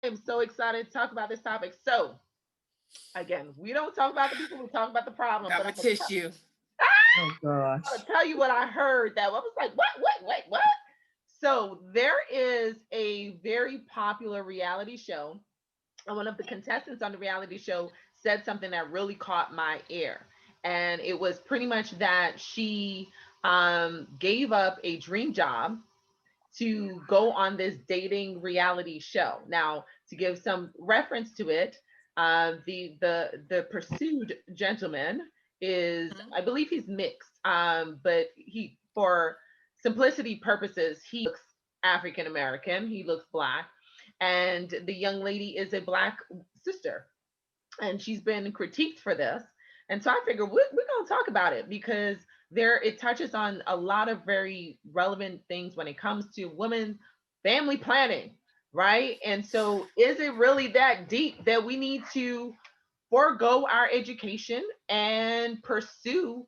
I'm so excited to talk about this topic. So, again, we don't talk about the people, we talk about the problem. Got But my tissue. Oh I'm gosh. gonna tell you what I heard that I was like, what, what? So, there is a very popular reality show, and one of the contestants on the reality show said something that really caught my ear. And it was pretty much that she gave up a dream job to go on this dating reality show. Now, to give some reference to it, the pursued gentleman is, Mhm. I believe he's mixed, but he, for simplicity purposes, he looks African American. He looks black, and the young lady is a black sister, and she's been critiqued for this. And so I figure we're going to talk about it because there it touches on a lot of very relevant things when it comes to women family planning, right? And so is it really that deep that we need to forego our education and pursue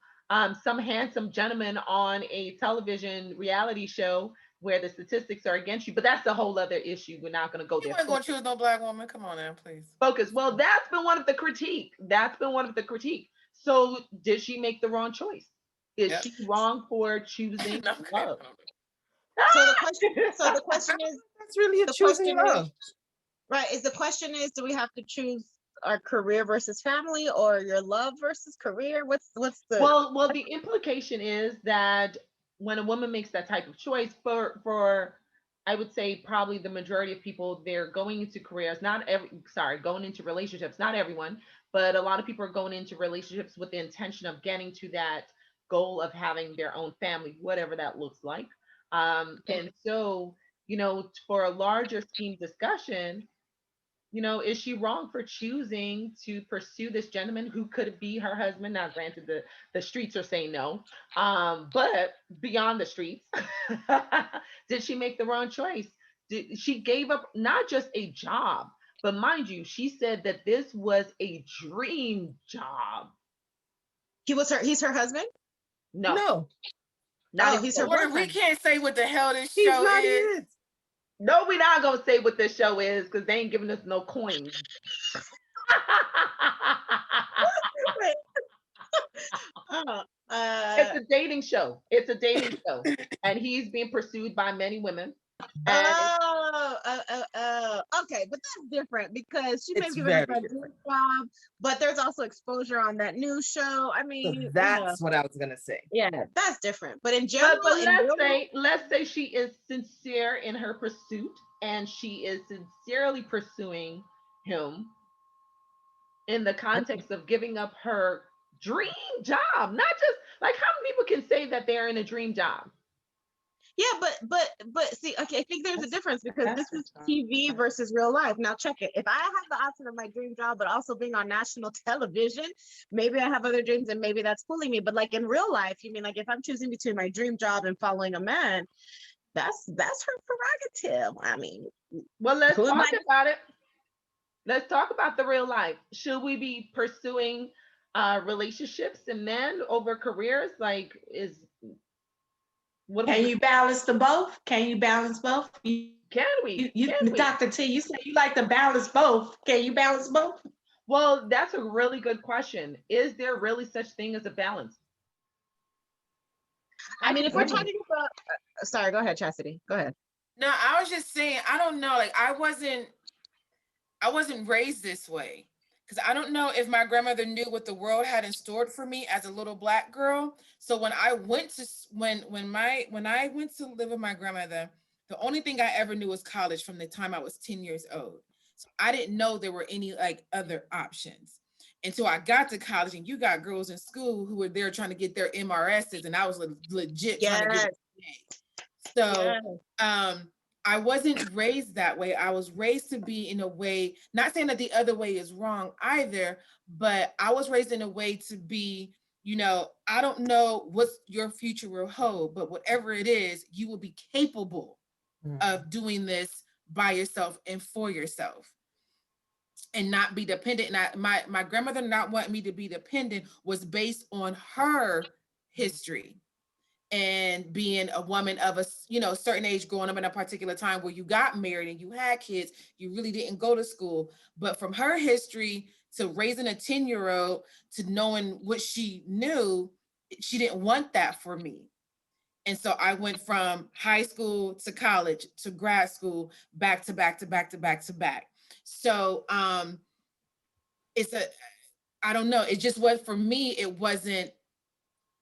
some handsome gentleman on a television reality show where the statistics are against you? But that's a whole other issue. We're not going to go You there. weren't gonna choose no black woman. Come on now, please. Focus. Well, that's been one of the critique. That's been one of the critique. So did she make the wrong choice? Is Yep. she wrong for choosing No, okay. love? So the Ah! question is, That's really a the choosing question is, love. right, is the question is, do we have to choose our career versus family, or your love versus career? What's the Well, the implication is that when a woman makes that type of choice, for I would say probably the majority of people, they're going into careers, not every, sorry, going into relationships, not everyone, but a lot of people are going into relationships with the intention of getting to that goal of having their own family, whatever that looks like. And so, for a larger scheme discussion, is she wrong for choosing to pursue this gentleman who could be her husband? Now, granted, the streets are saying no, but beyond the streets, did she make the wrong choice? She gave up not just a job, but mind you, she said that this was a dream job. he's her husband? No, No, not Oh, even he's her close. Or we boyfriend. can't say what the hell this he's show not is. it. No, we're not gonna say what this show is because they ain't giving us no coins. Wait. Oh, It's a dating show. It's a dating show, and he's being pursued by many women. And okay, but that's different because she may It's have given up very that dream different. job, but there's also exposure on that new show. I So mean, that's what I was gonna say. yeah, that's different. But in but general, but in let's real life, say let's say she is sincere in her pursuit, and she is sincerely pursuing him in the context of giving up her dream job. Not just like how many people can say that they're in a dream job. yeah, but see, okay, I think there's a difference because this That's is a TV versus real life. Now check it. If I have the option of my dream job, but also being on national television, maybe I have other dreams and maybe that's fooling me. But like in real life, you mean like if I'm choosing between my dream job and following a man, that's her prerogative. I mean, well. Let's who am talk I? about it. Let's talk about the real life. Should we be pursuing relationships and men over careers? Like, is what are we Can doing? you balance the both? Can you balance both? Can we? Can we? Dr. T, you say you like to balance both. Can you balance both? Well, that's a really good question. Is there really such thing as a balance? I I mean, can if we're tell Mm. you. talking about, sorry, go ahead, Chastity. Go ahead. No, I was just saying, I don't know. Like I wasn't raised this way. Because I don't know if my grandmother knew what the world had in store for me as a little black girl. So when I went to when I went to live with my grandmother, the only thing I ever knew was college from the time I was 10 years old. So I didn't know there were any like other options until I got to college. And you got girls in school who were there trying to get their MRSs, and I was legit trying to get Yes, it. So yes. I wasn't raised that way. I was raised to be in a way, not saying that the other way is wrong either, but I was raised in a way to be, I don't know what your future will hold, but whatever it is, you will be capable Mm. of doing this by yourself and for yourself and not be dependent. And my grandmother not wanting me to be dependent was based on her history. and being a woman of a certain age, growing up in a particular time where you got married and you had kids, you really didn't go to school. But from her history to raising a 10-year-old to knowing what she knew, she didn't want that for me. And so I went from high school to college to grad school, back to back to back to back to back. So it's a, I don't know, it just was, for me, it wasn't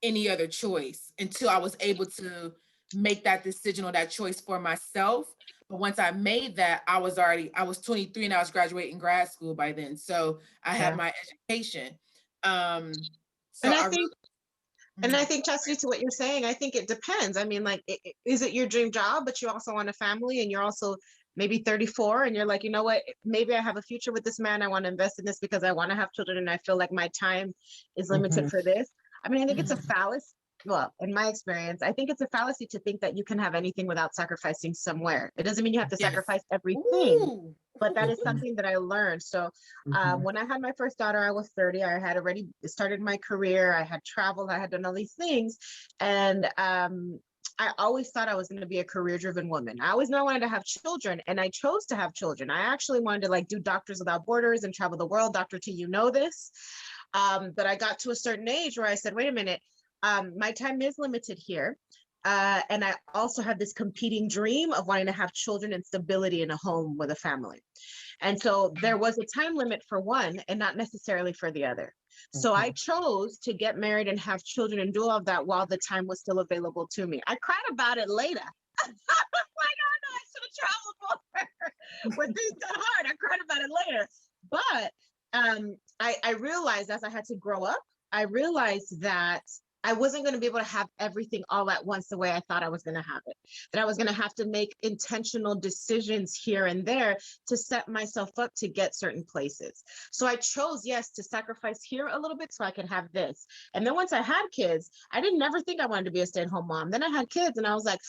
any other choice until I was able to make that decision or that choice for myself. But once I made that, I was 23 and I was graduating grad school by then. So I had Yeah. my education. So And I I think, and I think, Chastity, to what you're saying, I think it depends. I mean, like, is it your dream job, but you also want a family and you're also maybe 34 and you're like, you know what, maybe I have a future with this man. I want to invest in this because I want to have children and I feel like my time is limited for this. I mean, I think it's a fallacy. Well, in my experience, I think it's a fallacy to think that you can have anything without sacrificing somewhere. It doesn't mean you have to Yes. sacrifice everything, Ooh. but that is something that I learned. So Mhm. when I had my first daughter, I was 30. I had already started my career. I had traveled. I had done all these things. And I always thought I was going to be a career-driven woman. I always knew I wanted to have children, and I chose to have children. I actually wanted to like do Doctors Without Borders and travel the world. Dr. T, you know this. But I got to a certain age where I said, wait a minute, my time is limited here. And I also had this competing dream of wanting to have children and stability in a home with a family. And so there was a time limit for one and not necessarily for the other. So I chose to get married and have children and do all of that while the time was still available to me. I cried about it later. I was like, oh no, I should have traveled more. When things got hard, I cried about it later. But I realized as I had to grow up, I realized that I wasn't going to be able to have everything all at once the way I thought I was going to have it. That I was going to have to make intentional decisions here and there to set myself up to get certain places. So I chose, yes, to sacrifice here a little bit so I could have this. And then once I had kids, I didn't never think I wanted to be a stay-at-home mom. Then I had kids and I was like,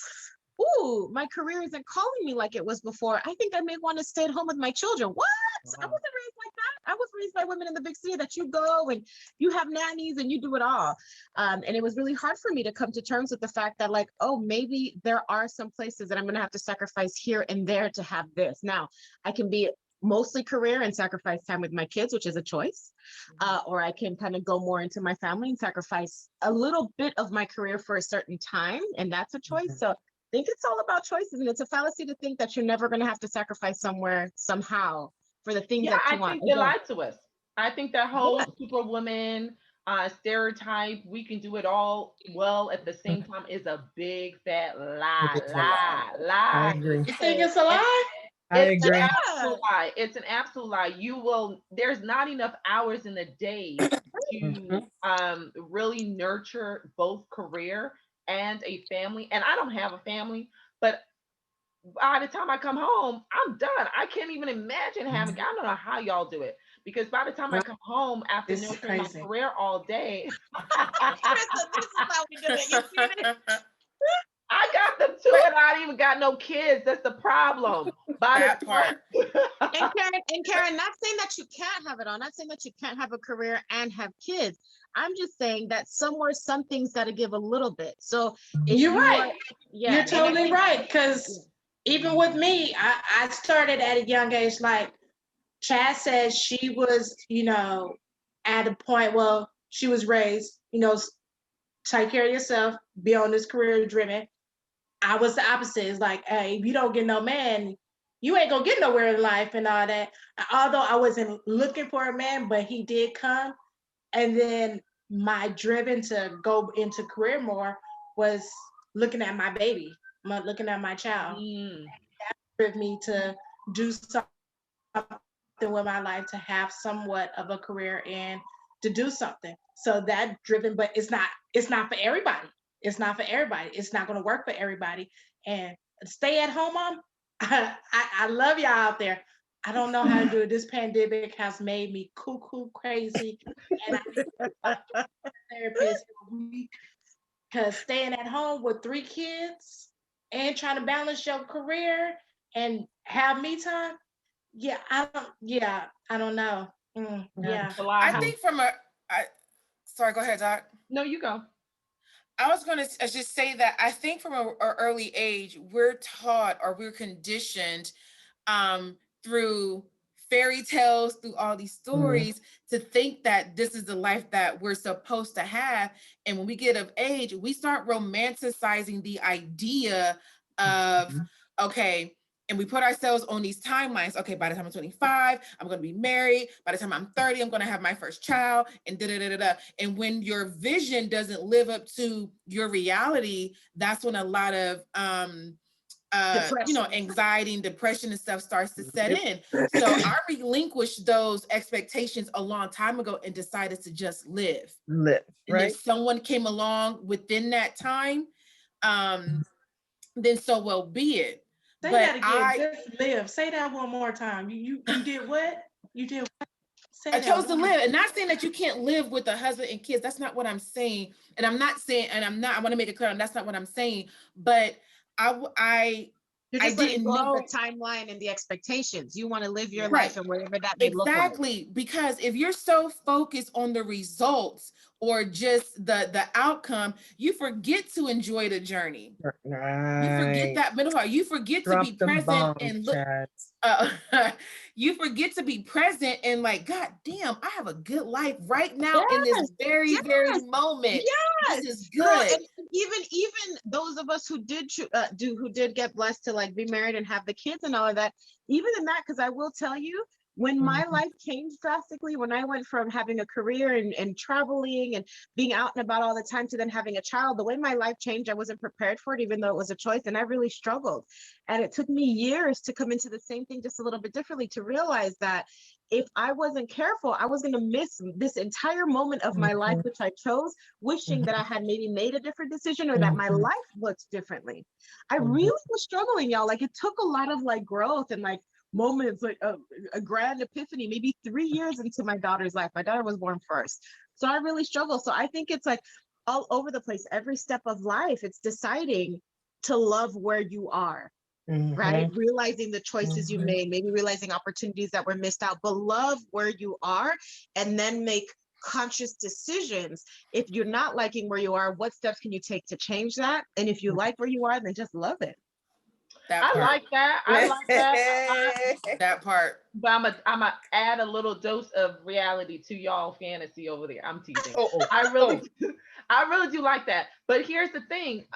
ooh, my career isn't calling me like it was before. I think I may want to stay at home with my children. What? I wasn't raised like that. I was raised by women in the big city that you go and you have nannies and you do it all. And it was really hard for me to come to terms with the fact that like, oh, maybe there are some places that I'm going to have to sacrifice here and there to have this. Now, I can be mostly career and sacrifice time with my kids, which is a choice. Or I can kind of go more into my family and sacrifice a little bit of my career for a certain time. And that's a choice. So I think it's all about choices, and it's a fallacy to think that you're never going to have to sacrifice somewhere somehow for the things Yeah, that I you want. think they lied to us. I think that whole Yeah. superwoman stereotype, we can do it all well at the same time, is a big fat lie, It is a lie. lie, I lie. agree. You think it's a lie? I It's an agree. absolute lie. It's an absolute lie. There's not enough hours in the day to Mhm. really nurture both career and a family. And I don't have a family, but by the time I come home, I'm done. I can't even imagine having, I don't know how y'all do it. Because by the time I come home after It's nurturing my crazy. career all day, Krista, this is how we do it. You see it? I got them too, and I ain't even got no kids. That's the problem. By That the part. And Karen, not saying that you can't have it all, not saying that you can't have a career and have kids. I'm just saying that somewhere something's got to give a little bit. So if You're you are, right. yeah, You're and I totally think, right. yeah. Because even with me, I started at a young age. Like Chad said, she was, at a point, well, she was raised, take care of yourself, be on this career driven. I was the opposite. It's like, hey, if you don't get no man, you ain't gonna get nowhere in life and all that. Although I wasn't looking for a man, but he did come. And then my driven to go into career more was looking at my baby, looking at my child, Mm. driven me to do something with my life, to have somewhat of a career and to do something. So that driven, but it's not for everybody. It's not for everybody. It's not going to work for everybody. And stay at home mom. I love y'all out there. I don't know how to do it. This pandemic has made me cuckoo crazy, and I need a therapist because staying at home with 3 kids and trying to balance your career and have me time. I don't know. It's Yeah. a lie. I think from a, I, sorry, go ahead, Doc. No, you go. I was going to just say that I think from a early age, we're taught or we're conditioned through fairy tales, through all these stories, to think that this is the life that we're supposed to have. And when we get of age, we start romanticizing the idea of, okay, and we put ourselves on these timelines. Okay, by the time I'm 25, I'm going to be married. By the time I'm 30, I'm going to have my first child, and da da da da da. And when your vision doesn't live up to your reality, that's when a lot of Depression. anxiety and depression and stuff starts to set in. So I relinquished those expectations a long time ago and decided to just live. Live, And right? if someone came along within that time, then so well be it. Say But that again. Just live. Say that one more time. You did what? You did what? Say I that chose to one. live, and not saying that you can't live with a husband and kids. That's not what I'm saying. And I'm not saying, and I'm not, I want to make it clear, and that's not what I'm saying. But I You're I just letting didn't go of the know. timeline and the expectations. You want to live your Right. life and whatever that may look like. Exactly, because if you're so focused on the results or just the outcome, you forget to enjoy the journey. You forget Right. that middle part. You forget to Drop be them present bombs, and look. Chad. Uh, you forget to be present and like, God damn, I have a good life right now in this Yes, very, very yes, moment. This is yes, girl. good. And even those of us who did who did get blessed to like be married and have the kids and all of that, even in that, because I will tell you, when my Mhm. life changed drastically, when I went from having a career and traveling and being out and about all the time to then having a child, the way my life changed, I wasn't prepared for it, even though it was a choice, and I really struggled. And it took me years to come into the same thing just a little bit differently, to realize that if I wasn't careful, I was going to miss this entire moment of my life, Mhm. which I chose, wishing that I had maybe made a different decision or that my Mhm. life looked differently. I Mhm. really was struggling, y'all. Like, it took a lot of like growth and like moments, like a grand epiphany, maybe 3 years into my daughter's life. My daughter was born first. So I really struggled. So I think it's like all over the place. Every step of life, it's deciding to love where you are, right? Mhm. Realizing the choices you Mhm. made, maybe realizing opportunities that were missed out, but love where you are and then make conscious decisions. If you're not liking where you are, what steps can you take to change that? And if you like where you are, then just love it. That I part. like that. I like that. That part. But I'm a add a little dose of reality to y'all fantasy over there. I'm teasing. Oh, oh, I really oh. do. I really do like that. But here's the thing.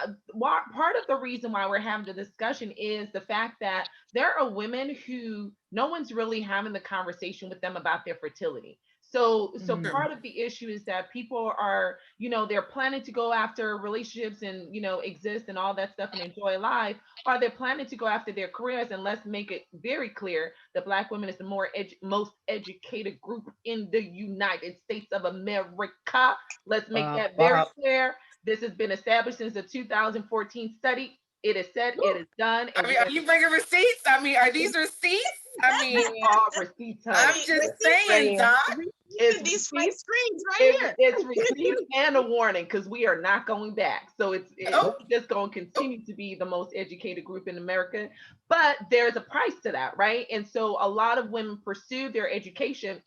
Part of the reason why we're having the discussion is the fact that there are women who no one's really having the conversation with them about their fertility. So Mhm. part of the issue is that people are, they're planning to go after relationships and, exist and all that stuff and enjoy life, or they're planning to go after their careers. And let's make it very clear that Black women is the most educated group in the United States of America. Let's make Bop, that very bop. clear. This has been established since the 2014 study. It is said, it is done, I and mean, we are are you bringing receipts? I mean, are these receipts? I mean, we are receipts, I'm honey. just Receipts, saying, Saying. Doc. It's these fake receipts. screens It's, right it's here. receipts and a warning because we are not going back. So Oh, we're just going to continue to be the most educated group in America. But there's a price to that, right? And so a lot of women pursue their education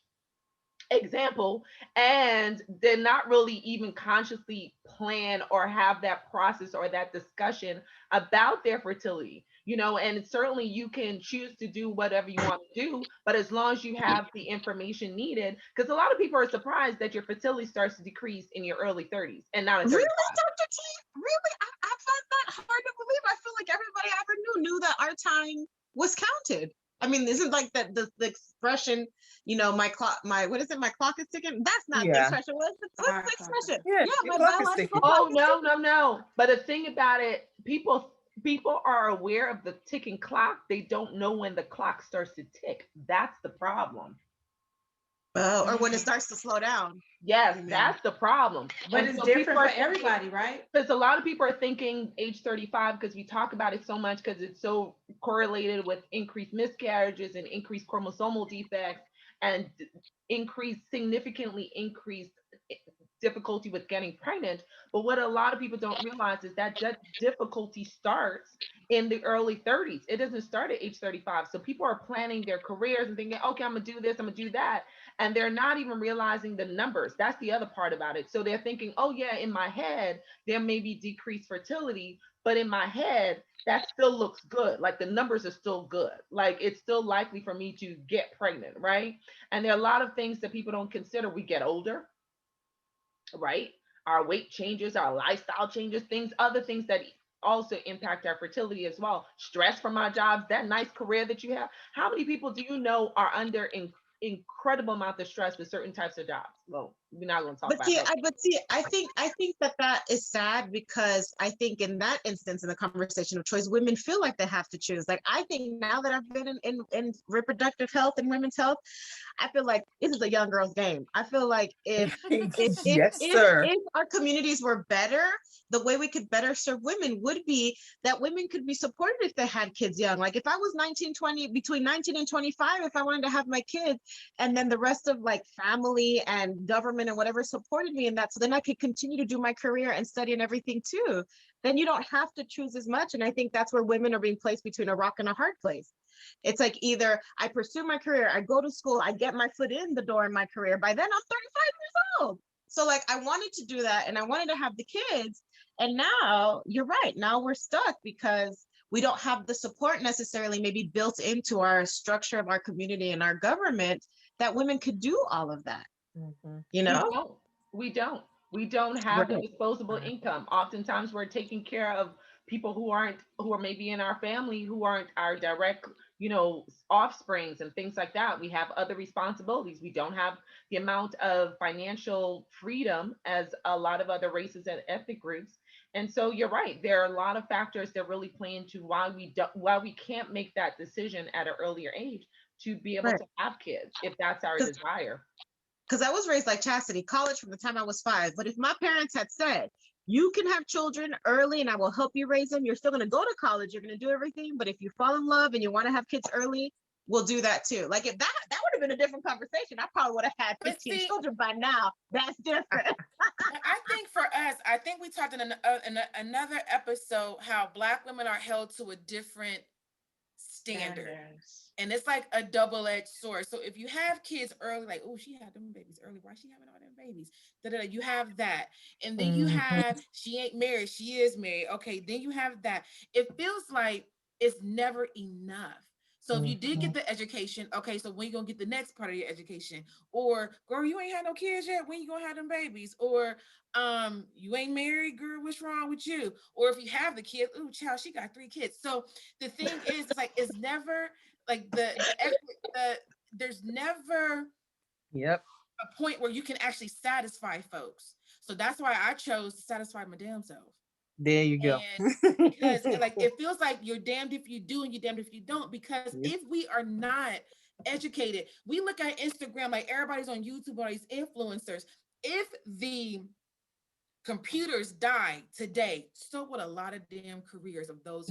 example and they're not really even consciously plan or have that process or that discussion about their fertility, and certainly you can choose to do whatever you want to do, but as long as you have the information needed, because a lot of people are surprised that your fertility starts to decrease in your early 30s and not at Really, 35. Dr. T? Really? I find that hard to believe. I feel like everybody I ever knew that our time was counted. I mean, isn't like that the expression, my clock, my what is it? My clock is ticking. That's not the Yeah. expression. What's the expression? Yeah. Yeah, Your my clock is biological ticking. clock Oh is no, ticking. no, no. But the thing about it, people are aware of the ticking clock. They don't know when the clock starts to tick. That's the problem. Oh, or when it mm, starts to slow down. Yes, You mean? that's the problem. But And it's so people different for are thinking, everybody, right? because a lot of people are thinking age 35 because we talk about it so much because it's so correlated with increased miscarriages and increased chromosomal defects and significantly increased difficulty with getting pregnant. But what a lot of people don't realize is that difficulty starts in the early 30s. It doesn't start at age 35. So people are planning their careers and thinking, okay, I'm gonna do this, I'm gonna do that. And they're not even realizing the numbers. That's the other part about it. So they're thinking, oh yeah, in my head, there may be decreased fertility, but in my head, that still looks good. Like the numbers are still good. Like it's still likely for me to get pregnant, right? And there are a lot of things that people don't consider. We get older, right? Our weight changes, our lifestyle changes, things, other things that also impact our fertility as well. Stress from our jobs, that nice career that you have. How many people do you know are under incredible amount of stress with certain types of jobs? Well, we're not going to talk But about see, those. I think that that is sad because I think in that instance, in the conversation of choice, women feel like they have to choose. Like I think now that I've been in reproductive health and women's health, I feel like this is a young girl's game. I feel like Yes, sir. if our communities were better, the way we could better serve women would be that women could be supported if they had kids young. Like if I was 19, 20, between 19 and 25, if I wanted to have my kids, and then the rest of like family and government and whatever supported me in that, so then I could continue to do my career and study and everything too, then you don't have to choose as much. And I think that's where women are being placed between a rock and a hard place. It's like either I pursue my career, I go to school, I get my foot in the door in my career. By then I'm 35 years old. So like I wanted to do that and I wanted to have the kids. And now you're right. Now we're stuck because we don't have the support necessarily maybe built into our structure of our community and our government that women could do all of that. Mhm. You We know? don't. We don't. We don't have the Right. disposable income. Oftentimes we're taking care of people who are maybe in our family who aren't our direct, offsprings and things like that. We have other responsibilities. We don't have the amount of financial freedom as a lot of other races and ethnic groups. And so you're right. There are a lot of factors that really play into why we can't make that decision at an earlier age to be able Right. to have kids if that's our desire. Because I was raised like Chastity, college from the time I was 5. But if my parents had said, you can have children early and I will help you raise them, you're still going to go to college, you're going to do everything. But if you fall in love and you want to have kids early, we'll do that too. Like if that would have been a different conversation. I probably would have had But 15 see, children by now. That's different. I think for us, I think we talked in another episode how Black women are held to a different standard. Standards. And it's like a double-edged sword. So if you have kids early, like, oh, she had them babies early. Why she having all them babies? Da-da-da. You have that. And then you have, she ain't married. She is married. Okay, then you have that. It feels like it's never enough. So if you did get the education, okay, so when you gonna get the next part of your education? Or girl, you ain't had no kids yet. When you gonna have them babies? Or you ain't married, girl. What's wrong with you? Or if you have the kids, ooh, child, she got 3 kids. So the thing is, it's like it's never like the there's never Yep. a point where you can actually satisfy folks. So that's why I chose to satisfy my damn self. There you go. And because like it feels like you're damned if you do and you're damned if you don't. Because Yep. if we are not educated, we look at Instagram like everybody's on YouTube, all these influencers. If the computers die today, so would a lot of damn careers of those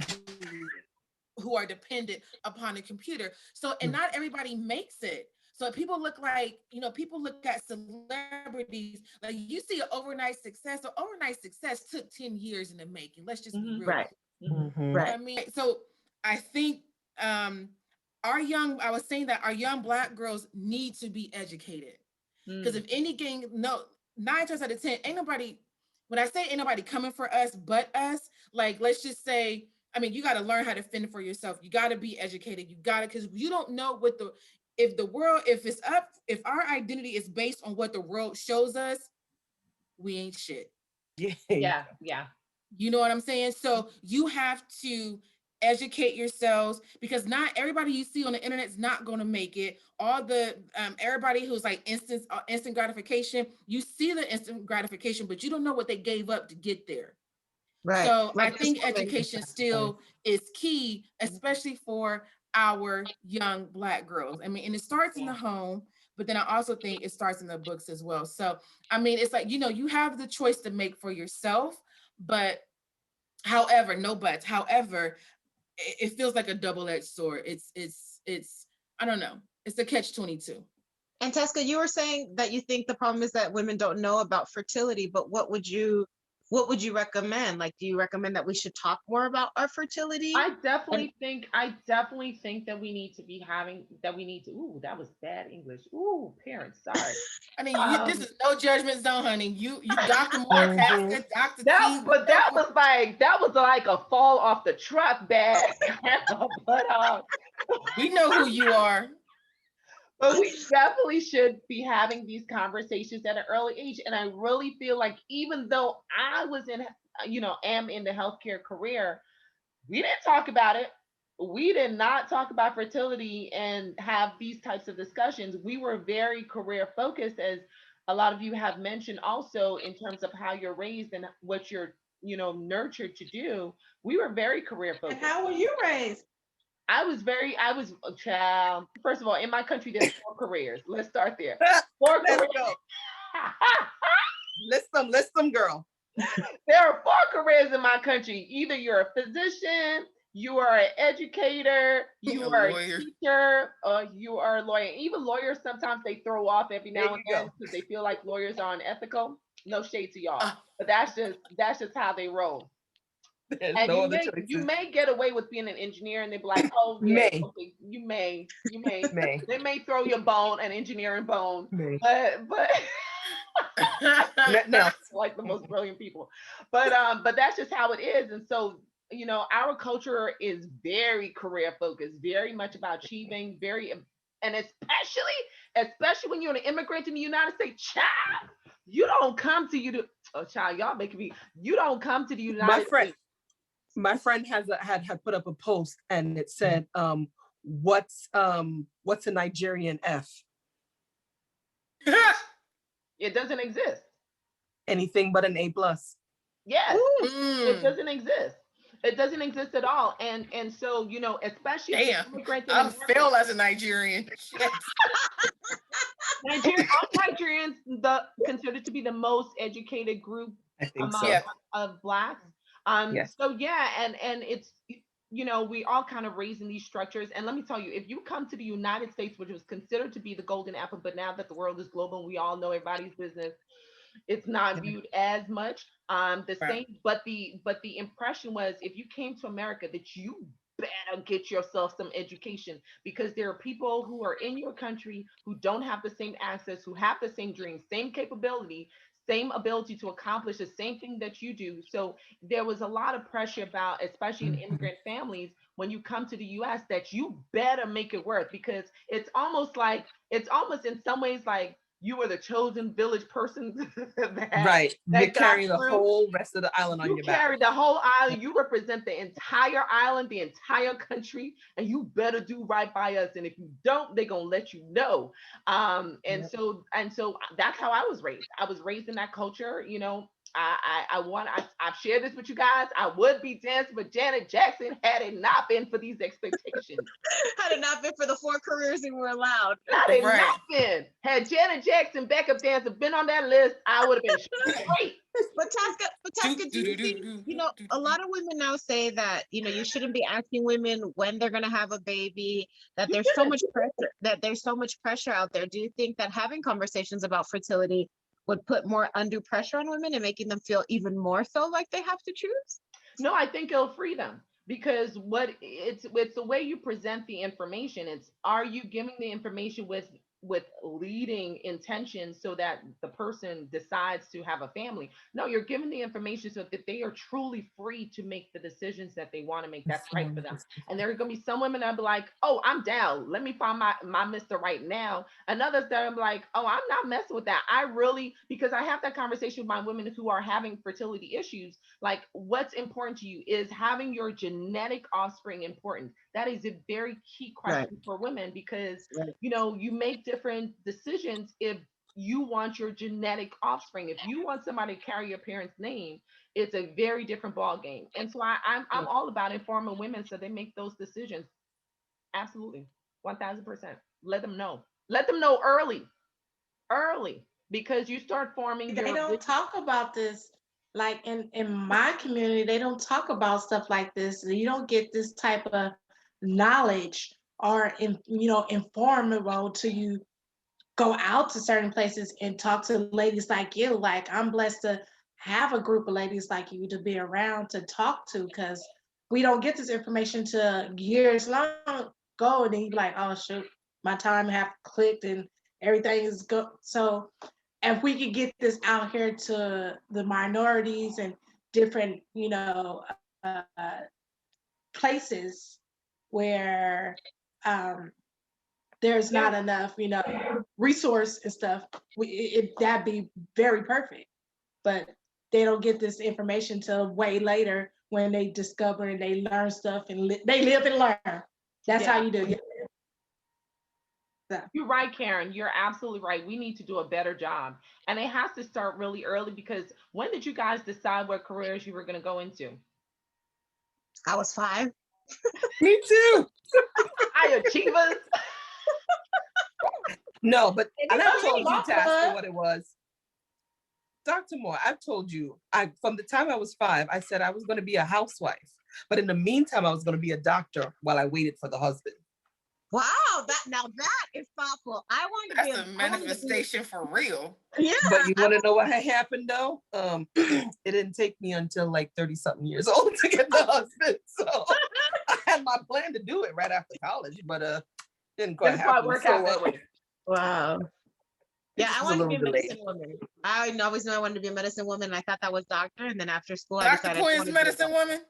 who are dependent upon the computer. So, and not everybody makes it. So people look like, people look at celebrities, like you see an overnight success. So overnight success took 10 years in the making. Let's just be real. Right. Mhm. Right. I mean, so I think I was saying that our young Black girls need to be educated. Because if anything, no, 9 times out of 10, ain't nobody, when I say ain't nobody coming for us but us, like let's just say, I mean, you got to learn how to fend for yourself. You got to be educated. You got to, because you don't know what if our identity is based on what the world shows us, we ain't shit. Yeah. Yeah, yeah. You know what I'm saying? So you have to educate yourselves, because not everybody you see on the internet is not going to make it. All the everybody who's like instant gratification, you see the instant gratification, but you don't know what they gave up to get there. Right. So I Like this think woman- education still is key, especially for our young Black girls. I mean, and it starts in the home, but then I also think it starts in the books as well. So, I mean, it's like, you have the choice to make for yourself, but however, no buts. However, it feels like a double-edged sword. It's I don't know. It's a catch-22. And Tesca, you were saying that you think the problem is that women don't know about fertility, but what would you what would you recommend? Like, do you recommend that we should talk more about our fertility? I And definitely think that we need to be having that we need to. Ooh, that was bad English. Ooh, parents, sorry. I mean, this Um, is no judgment zone, honey. You Dr. Mark Mhm. Haskett, Dr. that T, but that was like a fall off the truck bad. but we know who you are. but we definitely should be having these conversations at an early age. And I really feel like even though I was in, am in the healthcare career, we didn't talk about it. We did not talk about fertility and have these types of discussions. We were very career focused, as a lot of you have mentioned also in terms of how you're raised and what you're, nurtured to do. We were very career And focused. how were you raised? I was a child. First of all, in my country, there's 4 careers. Let's start there. 4 careers. Let's go. List them, girl. There are 4 careers in my country. Either you're a physician, you are an educator, you A are a lawyer. teacher, or you are a lawyer. Even lawyers, sometimes they throw off every There now and you then go. because they feel like lawyers are unethical. No shade to y'all, Uh, but that's just how they roll. There's And no you other may you choices. may get away with being an engineer, and they'd be like, oh yeah, May. okay, you may May. they may throw you a bone, an engineering bone, May. but Nothing else. like the most brilliant people. But that's just how it is. And so, our culture is very career focused, very much about achieving, and especially when you're an immigrant in the United States, child, you don't come to you to oh child, y'all making me you don't come to the My United friend, States. my friend had put up a post and it said, what's a Nigerian F? It doesn't exist. Anything but an A plus. Yes, it Mm, doesn't exist. It doesn't exist at all. And so, especially if you're damn, immigrant in I America. fail as a Nigerian. Shit. Nigerians, considered to be the most educated group I think among so. Yeah. of blacks. Yes. So yeah, and it's we all kind of raised in these structures. And let me tell you, if you come to the United States, which was considered to be the golden apple, but now that the world is global, and we all know everybody's business, it's not viewed as much the Right. same. But the impression was, if you came to America, that you better get yourself some education, because there are people who are in your country who don't have the same access, who have the same dreams, same capability, same ability to accomplish the same thing that you do. So there was a lot of pressure about, especially in Mhm. immigrant families, when you come to the US, that you better make it work, because it's almost in some ways like you were the chosen village person that Right. You that got carry the through. whole rest of the island on You your back. carry the whole island. You represent the entire island, the entire country, and you better do right by us. And if you don't, they're gonna let you know. And Yep. so that's how I was raised. I was raised in that culture. I've shared this with you guys. I would be dancing with Janet Jackson had it not been for these expectations. Had it not been for the 4 careers we were allowed. Had it Right. not been, had Janet Jackson backup dancer been on that list, I would have been straight. But Tasca, do you think, a lot of women now say that, you shouldn't be asking women when they're going to have a baby, that You there's so shouldn't. much pressure, out there. Do you think that having conversations about fertility would put more undue pressure on women and making them feel even more so like they have to choose? No, I think it'll free them, because it's the way you present the information. It's, are you giving the information with leading intention so that the person decides to have a family? No, you're giving the information so that they are truly free to make the decisions that they want to make, that's right for them. And there are going to be some women that'll be like, oh, I'm down, let me find my Mr. right now. And others that are like, oh, I'm not messing with that. I really, because I have that conversation with my women who are having fertility issues, like, what's important to you? Is having your genetic offspring important? That is a very key Right. question for women, because Right. you make different decisions if you want your genetic offspring. If you want somebody to carry your parents' name, it's a very different ball game. And so I'm all about informing women so they make those decisions. Absolutely, 1000%. Let them know. Let them know early, because you start forming They your don't talk about this. Like in my community, they don't talk about stuff like this. You don't get this type of knowledge or informative till you go out to certain places and talk to ladies like you. Like, I'm blessed to have a group of ladies like you to be around to talk to, because we don't get this information to years long ago, and then you be like, oh shoot, my time have clicked and everything is go. So if we could get this out here to the minorities and different, places where there's not enough, resource and stuff, that'd be very perfect. But they don't get this information till way later when they discover and they learn stuff and they live and learn. That's how you do it. You're right, Karen. You're absolutely right. We need to do a better job. And it has to start really early, because when did you guys decide what careers you were going to go into? I was 5. Me too. High achievers. No, but and I told you, Mama. Tasker, what it was. Dr. Moore, I've told you, from the time I was 5, I said I was going to be a housewife. But in the meantime, I was going to be a doctor while I waited for the husband. Wow, that is thoughtful. I wanted to be That's a manifestation for real. Yeah. But you want to know what had happened though? It didn't take me until like 30-something years old to get the husband. So I had my plan to do it right after college, but didn't quite happen. Work out that way. Wow. Yeah, I was a wanted to be a little delayed. medicine woman. I always knew I wanted to be a medicine woman. I thought that was doctor, and then after school, I Dr. decided. I Queen's wanted to be a medicine doctor. woman.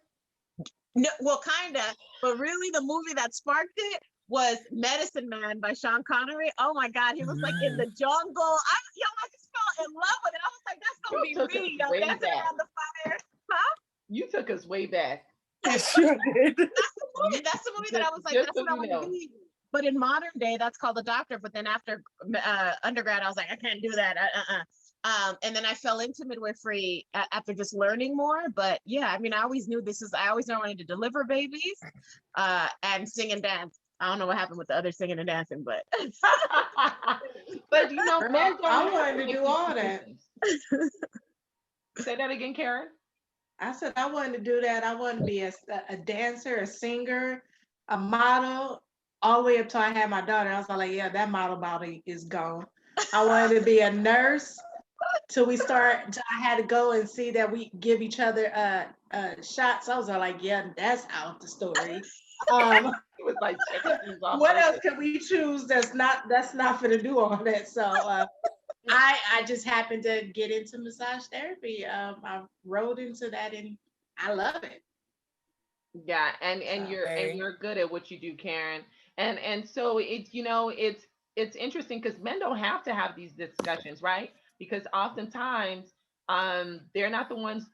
No, well, kinda, but really, the movie that sparked it was Medicine Man by Sean Connery. Oh my God, he was like in the jungle. I just fell in love with it. I was like, that's gonna You took be us me, yo, way dancing back. around the fire. Huh? You took us way back. It sure did. That's the movie. That's the movie that I was like, Just that's so what I you want know. to be. But in modern day, that's called the doctor. But then after undergrad, I was like, I can't do that. And then I fell into midwifery after just learning more. But yeah, I mean, I always knew I always knew I wanted to deliver babies and sing and dance. I don't know what happened with the other singing and dancing, but But men don't I have wanted to make do these all that. decisions. Say that again, Karen. I said I wanted to do that. I wanted to be a dancer, a singer, a model, all the way up till I had my daughter. I was like, yeah, that model body is gone. I wanted to be a nurse till I had to go and see that we give each other shots. I was like, yeah, that's out the story. It was like checking things off. What else can we choose that's not for to do all that? So I just happened to get into massage therapy. I rode into that and I love it. Yeah, and you're good at what you do, Karen. And so it's interesting because men don't have to have these discussions, right? Because oftentimes they're not the ones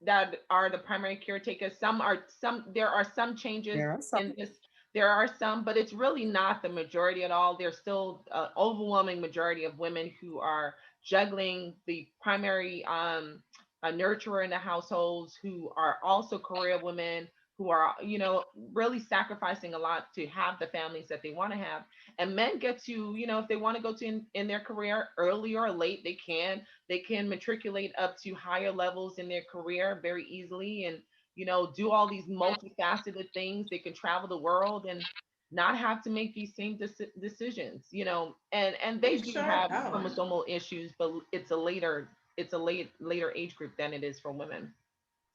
that are the primary caretakers. There are some changes There are some. in this. There are some, but it's really not the majority at all. There's still an overwhelming majority of women who are juggling the primary a nurturer in the households, who are also career women, who are really sacrificing a lot to have the families that they want to have. And men get to, if they want to go to in their career early or late, they can matriculate up to higher levels in their career very easily, and do all these multifaceted things. They can travel the world and not have to make these same decisions, and they They do sure have don't. chromosomal issues, but it's a later age group than it is for women.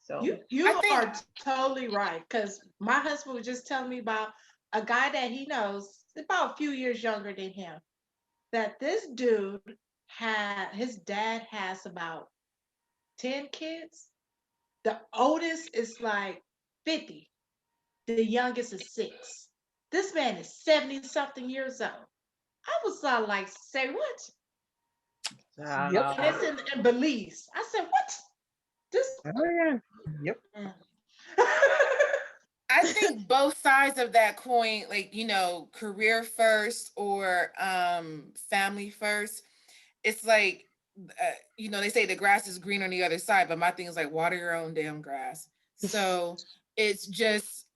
So You I think are totally right, because my husband was just telling me about a guy that he knows about a few years younger than him. That this dude his dad has about 10 kids. The oldest is like 50. The youngest is 6. This man is 70 something years old. I was like, say what? Yep. And it's in Belize. I said, what? This. Oh yeah. Yep. I think both sides of that coin, like, career first or family first. It's like, they say the grass is green on the other side, but my thing is like, water your own damn grass. So it's just,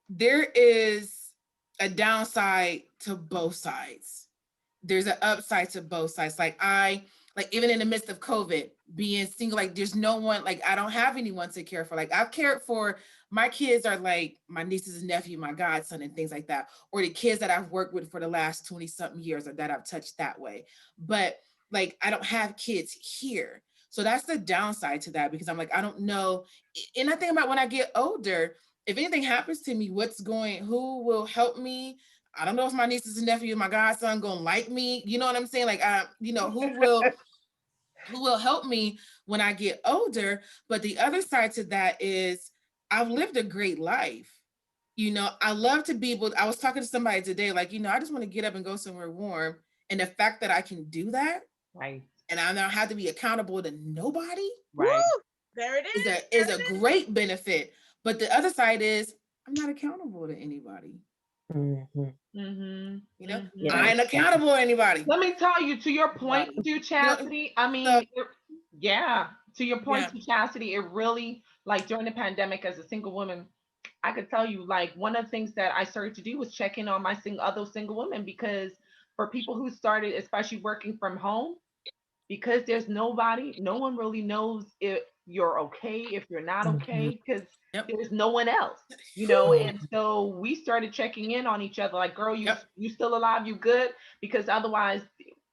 there is a downside to both sides. There's an upside to both sides. Like even in the midst of COVID, being single, like there's no one, like I don't have anyone to care for. Like I've cared for, my kids are like my nieces and nephew, my godson and things like that, or the kids that I've worked with for the last 20 something years or that I've touched that way. But like, I don't have kids here. So that's the downside to that, because I'm like, I don't know. And I think about when I get older, if anything happens to me, who will help me? I don't know if my nieces and nephews, my godson gonna like me. You know what I'm saying? Like, who will help me when I get older? But the other side to that is I've lived a great life. I love to be able, I was talking to somebody today, like, I just want to get up and go somewhere warm. And the fact that I can do that, Right. and I don't have to be accountable to nobody, Right. Woo! There it is. is a great benefit. But the other side is I'm not accountable to anybody. Mm-hmm. I ain't accountable to anybody. Let me tell you, to your point, to Chastity, I mean, yeah, to your point, to Chastity, it really, like during the pandemic as a single woman, I could tell you, like, one of the things that I started to do was check in on my other single women, because for people who started, especially working from home, because there's no one really knows if you're okay, if you're not okay, because there's no one else, and so we started checking in on each other, like, girl, you still alive, you good? Because otherwise,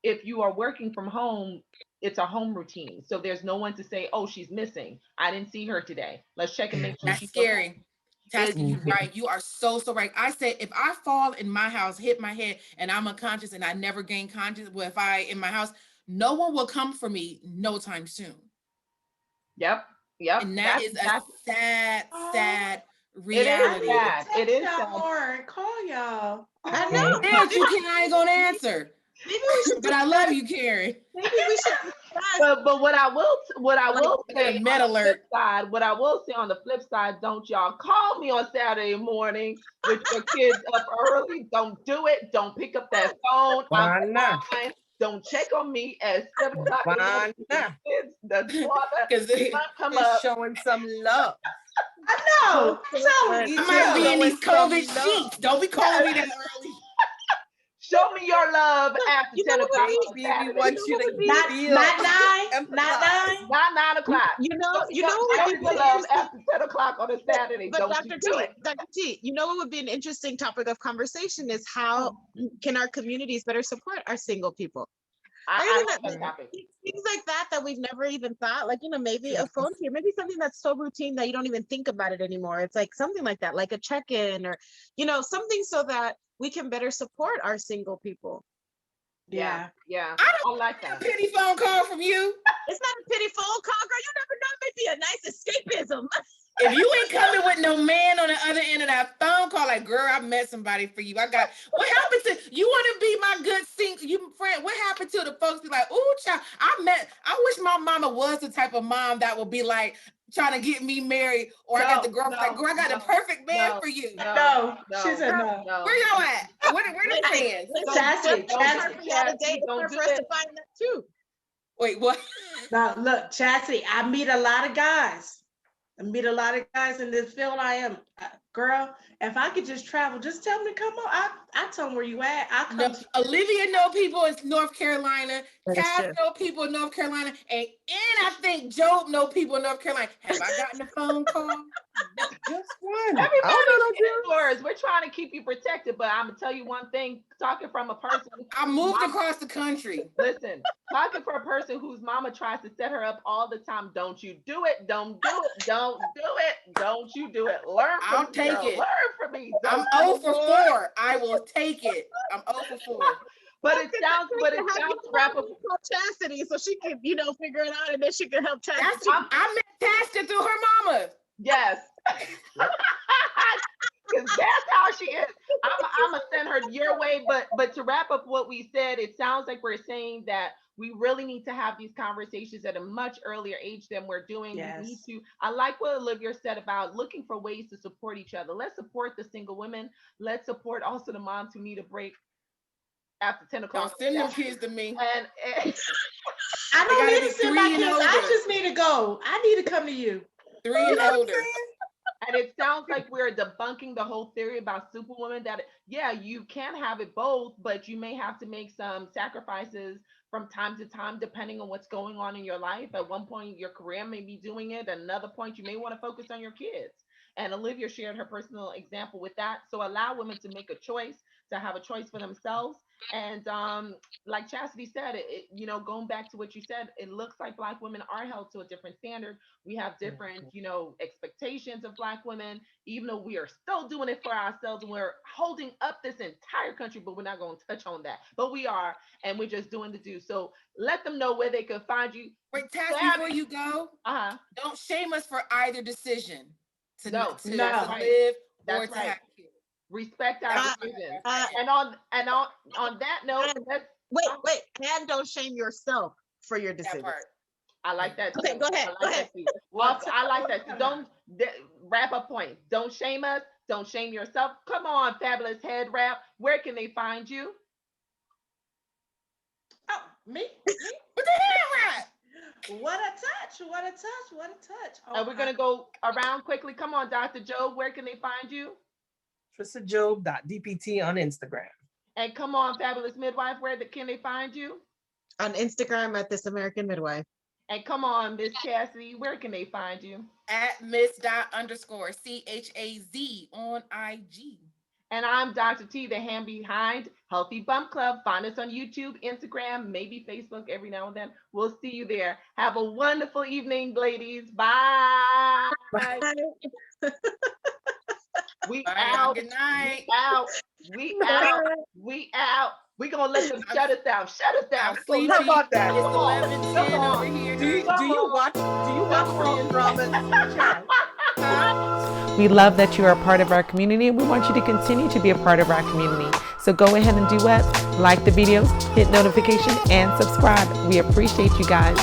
if you are working from home, it's a home routine, so there's no one to say, oh, she's missing, I didn't see her today, let's check and make sure that's she's scary. okay. Tassie, you're right. You are so right. I said, if I fall in my house, hit my head, and I'm unconscious and I never gain conscious, well, if I in my house, no one will come for me no time soon. Yep. And that is a sad reality. It is y'all or call y'all. I know. Yes, you can. I ain't gonna answer. Maybe we should. But I love you, Karen. Maybe we should. But what I will say a med on the alert. flip side, what I will say on the flip side, don't y'all call me on Saturday morning with your kids up early. Don't do it. Don't pick up that phone. Why not? Fine. Don't check on me at 7 o'clock. Why not? That's Because come Just up. showing some love. I know. I might be in these COVID sheets. Don't be calling me that early. Show me your love after 10 o'clock. We want you to not feel not 9, not 9 o'clock. You know show me your love after 10 o'clock on a Saturday. But Don't Dr. you do it. Dr. T, what would be an interesting topic of conversation is how can our communities better support our single people? I like that topic. Things like that we've never even thought, like, maybe a phone here, maybe something that's so routine that you don't even think about it anymore. It's like something like that, like a check-in, or, something so that we can better support our single people. Yeah. I don't like that. A pity phone call from you. It's not a pity phone call, girl. You never know. It may be a nice escapism. If you ain't coming with no man on the other end of that phone call, like, girl, I met somebody for you. What happened to you? Want to be my good friend? What happened to the folks be like, ooh, child, I wish my mama was the type of mom that would be like trying to get me married, or I got the girl, like, girl, I got the perfect man for you. No, she said no. Where y'all at? Where the fans? Chastity, don't for us to find that too. Wait, what? Now look, Chastity, I meet a lot of guys. In this field I am. Girl, if I could just travel, just tell me, come on. I tell them where you at. I come. Olivia know people in North Carolina. Cass know people in North Carolina. And I think Job know people in North Carolina. Have I gotten a phone call? Just one. Everybody's indoors. We're trying to keep you protected, but I'm gonna tell you one thing, talking from a person. I moved across the country. Listen, talking for a person whose mama tries to set her up all the time. Don't you do it. Don't do it. Don't do it. Don't you do it. Learn from me. Take it. Learn from me. I'm 0 for 4. I will take it. I'm 0 for 4. But it sounds to wrap up Chastity, so she can, figure it out, and then she can help Chastity. I met Chastity through her mama. Yes. Because that's how she is. I'm gonna send her your way. But to wrap up what we said, it sounds like we're saying that we really need to have these conversations at a much earlier age than we're doing. Yes. We need to. I like what Olivia said about looking for ways to support each other. Let's support the single women. Let's support also the moms who need a break after 10 o'clock. Don't send them kids to me. And I don't need to send my kids. I just need to go. I need to come to you. 3 and older. And it sounds like we're debunking the whole theory about Superwoman, that, you can have it both, but you may have to make some sacrifices from time to time, depending on what's going on in your life. At one point, your career may be doing it. At another point, you may want to focus on your kids. And Olivia shared her personal example with that. So allow women to make a choice, to have a choice for themselves. And like Chastity said, going back to what you said, it looks like Black women are held to a different standard. We have different, expectations of Black women, even though we are still doing it for ourselves and we're holding up this entire country, but we're not going to touch on that. But we are, and we're just doing the do. So let them know where they can find you. Wait, Taz, before you go, don't shame us for either decision to live or to have kids. Respect our decisions. And on that note, wait, and don't shame yourself for your decisions. I like that. Okay, go ahead. Well, I like that. So don't wrap up point. Don't shame us. Don't shame yourself. Come on, Fabulous Head Wrap. Where can they find you? Oh, me? With the head wrap. What a touch. What a touch. What a touch. Oh, and we're going to go around quickly. Come on, Dr. Job. Where can they find you? TrissaJob.dpt on Instagram. And come on, Fabulous Midwife. Where can they find you? On Instagram at This American Midwife. And come on, Miss Chastity. Where can they find you? At Miss._CHAZ on IG. And I'm Dr. T, the hand behind Healthy Bump Club. Find us on YouTube, Instagram, maybe Facebook every now and then. We'll see you there. Have a wonderful evening, ladies. Bye. Bye. We Bye. out. Good night. We out. We're going to let them shut us down. Shut us down. How about that? It's 11:10 over here. Do you watch Korean dramas? We love that you are a part of our community, and we want you to continue to be a part of our community. So go ahead and do what? Like the videos, hit notification, and subscribe. We appreciate you guys.